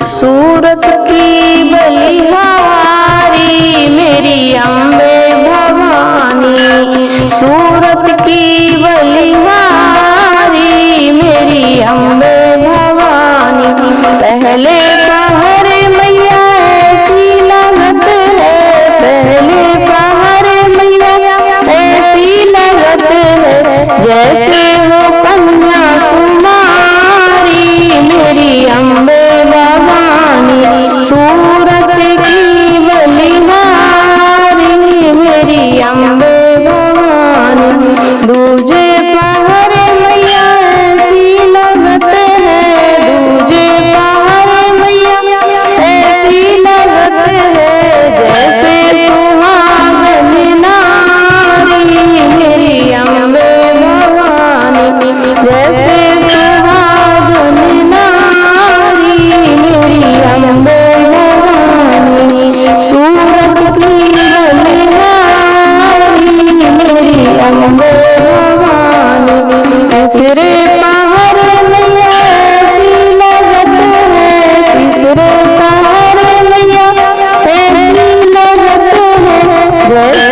सूरत की बलिहारी मेरी अम्बे भवानी, सूरत की बलिहारी मेरी अम्बे भवानी। पहले पहर मैया ऐसी लगत है, पहले पहर मैया ऐसी लगत है, जैसे हो कन्या कुमारी मेरी अम्बे भवानी। सूरत की बलिहारी मेरी अम्बे भवानी। दूजे पहर मैया ऐसी लगत है, दूजे पहर मैया ऐसी लगत है, जैसे सुहागन नारी मेरी अम्बे भवानी, जैसे सुहागन नारी मेरी अम्बे भवानी। सूरत की बलिहारी मेरी अम्बे भवानी। तीसरे पहर मैया ऐसी लगत है, तीसरे पहर मैया ऐसी लगत है, जैसे